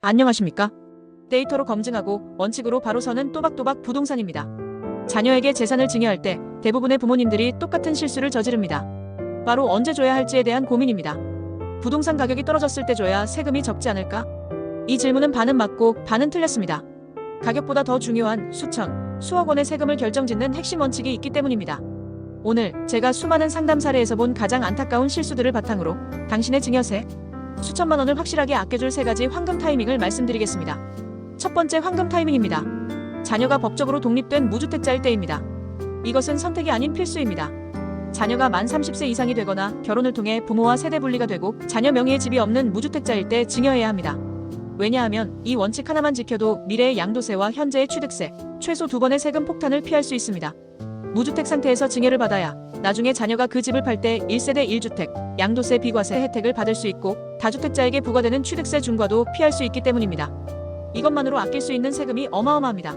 안녕하십니까? 데이터로 검증하고 원칙으로 바로 서는 또박또박 부동산입니다. 자녀에게 재산을 증여할 때 대부분의 부모님들이 똑같은 실수를 저지릅니다. 바로 언제 줘야 할지에 대한 고민입니다. 부동산 가격이 떨어졌을 때 줘야 세금이 적지 않을까? 이 질문은 반은 맞고 반은 틀렸습니다. 가격보다 더 중요한 수천, 수억 원의 세금을 결정짓는 핵심 원칙이 있기 때문입니다. 오늘 제가 수많은 상담 사례에서 본 가장 안타까운 실수들을 바탕으로 당신의 증여세, 수천만 원을 확실하게 아껴줄 3가지 황금 타이밍을 말씀드리겠습니다. 첫 번째 황금 타이밍입니다. 자녀가 법적으로 독립된 무주택자일 때입니다. 이것은 선택이 아닌 필수입니다. 자녀가 만 30세 이상이 되거나 결혼을 통해 부모와 세대 분리가 되고 자녀 명의의 집이 없는 무주택자일 때 증여해야 합니다. 왜냐하면 이 원칙 하나만 지켜도 미래의 양도세와 현재의 취득세, 최소 2번의 세금 폭탄을 피할 수 있습니다. 무주택 상태에서 증여를 받아야 나중에 자녀가 그 집을 팔 때 1세대 1주택, 양도세 비과세 혜택을 받을 수 있고 다주택자에게 부과되는 취득세 중과도 피할 수 있기 때문입니다. 이것만으로 아낄 수 있는 세금이 어마어마합니다.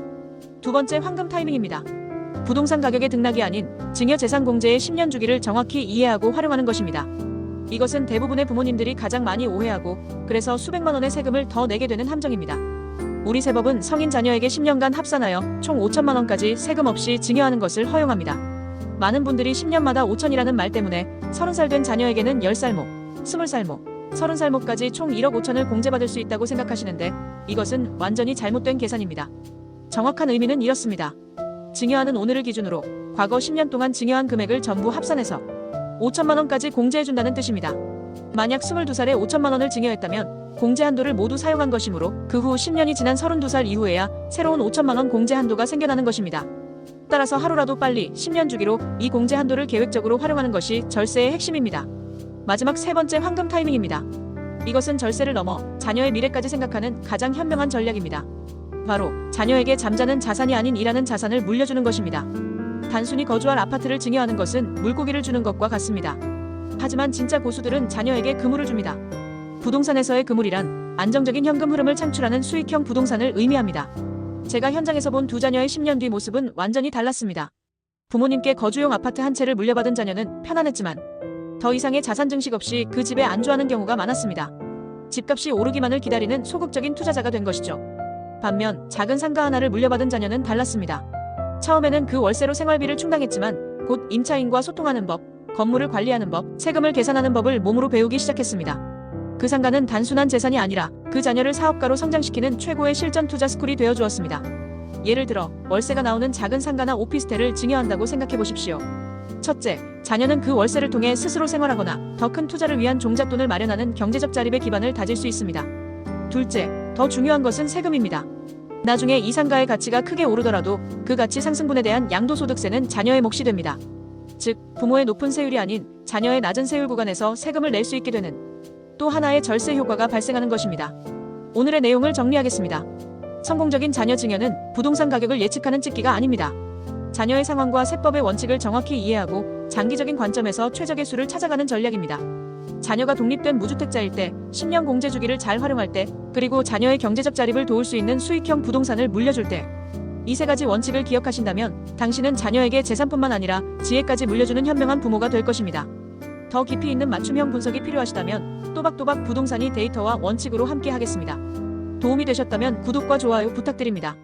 두 번째 황금 타이밍입니다. 부동산 가격의 등락이 아닌 증여재산공제의 10년 주기를 정확히 이해하고 활용하는 것입니다. 이것은 대부분의 부모님들이 가장 많이 오해하고 그래서 수백만 원의 세금을 더 내게 되는 함정입니다. 우리 세법은 성인 자녀에게 10년간 합산하여 총 5천만 원까지 세금 없이 증여하는 것을 허용합니다. 많은 분들이 10년마다 5천이라는 말 때문에 30살 된 자녀에게는 10살 목, 20살 목, 30살 목까지 총 1억 5천을 공제받을 수 있다고 생각하시는데 이것은 완전히 잘못된 계산입니다. 정확한 의미는 이렇습니다. 증여하는 오늘을 기준으로 과거 10년 동안 증여한 금액을 전부 합산해서 5천만 원까지 공제해준다는 뜻입니다. 만약 22살에 5천만 원을 증여했다면 공제 한도를 모두 사용한 것이므로 그 후 10년이 지난 32살 이후에야 새로운 5천만 원 공제 한도가 생겨나는 것입니다. 따라서 하루라도 빨리 10년 주기로 이 공제 한도를 계획적으로 활용하는 것이 절세의 핵심입니다. 마지막 세 번째 황금 타이밍입니다. 이것은 절세를 넘어 자녀의 미래까지 생각하는 가장 현명한 전략입니다. 바로 자녀에게 잠자는 자산이 아닌 일하는 자산을 물려주는 것입니다. 단순히 거주할 아파트를 증여하는 것은 물고기를 주는 것과 같습니다. 하지만 진짜 고수들은 자녀에게 그물을 줍니다. 부동산에서의 그물이란 안정적인 현금 흐름을 창출하는 수익형 부동산을 의미합니다. 제가 현장에서 본 두 자녀의 10년 뒤 모습은 완전히 달랐습니다. 부모님께 거주용 아파트 한 채를 물려받은 자녀는 편안했지만 더 이상의 자산 증식 없이 그 집에 안주하는 경우가 많았습니다. 집값이 오르기만을 기다리는 소극적인 투자자가 된 것이죠. 반면 작은 상가 하나를 물려받은 자녀는 달랐습니다. 처음에는 그 월세로 생활비를 충당했지만 곧 임차인과 소통하는 법, 건물을 관리하는 법, 세금을 계산하는 법을 몸으로 배우기 시작했습니다. 그 상가는 단순한 재산이 아니라 그 자녀를 사업가로 성장시키는 최고의 실전 투자 스쿨이 되어 주었습니다. 예를 들어 월세가 나오는 작은 상가나 오피스텔을 증여한다고 생각해 보십시오. 첫째, 자녀는 그 월세를 통해 스스로 생활하거나 더 큰 투자를 위한 종잣돈을 마련하는 경제적 자립의 기반을 다질 수 있습니다. 둘째, 더 중요한 것은 세금입니다. 나중에 이 상가의 가치가 크게 오르더라도 그 가치 상승분에 대한 양도소득세는 자녀의 몫이 됩니다. 즉, 부모의 높은 세율이 아닌 자녀의 낮은 세율 구간에서 세금을 낼 수 있게 되는 또 하나의 절세 효과가 발생하는 것입니다. 오늘의 내용을 정리하겠습니다. 성공적인 자녀 증여는 부동산 가격을 예측하는 찍기가 아닙니다. 자녀의 상황과 세법의 원칙을 정확히 이해하고 장기적인 관점에서 최적의 수를 찾아가는 전략입니다. 자녀가 독립된 무주택자일 때, 10년 공제 주기를 잘 활용할 때, 그리고 자녀의 경제적 자립을 도울 수 있는 수익형 부동산을 물려줄 때, 이 3가지 원칙을 기억하신다면 당신은 자녀에게 재산뿐만 아니라 지혜까지 물려주는 현명한 부모가 될 것입니다. 더 깊이 있는 맞춤형 분석이 필요하시다면 또박또박 부동산이 데이터와 원칙으로 함께 하겠습니다. 도움이 되셨다면 구독과 좋아요 부탁드립니다.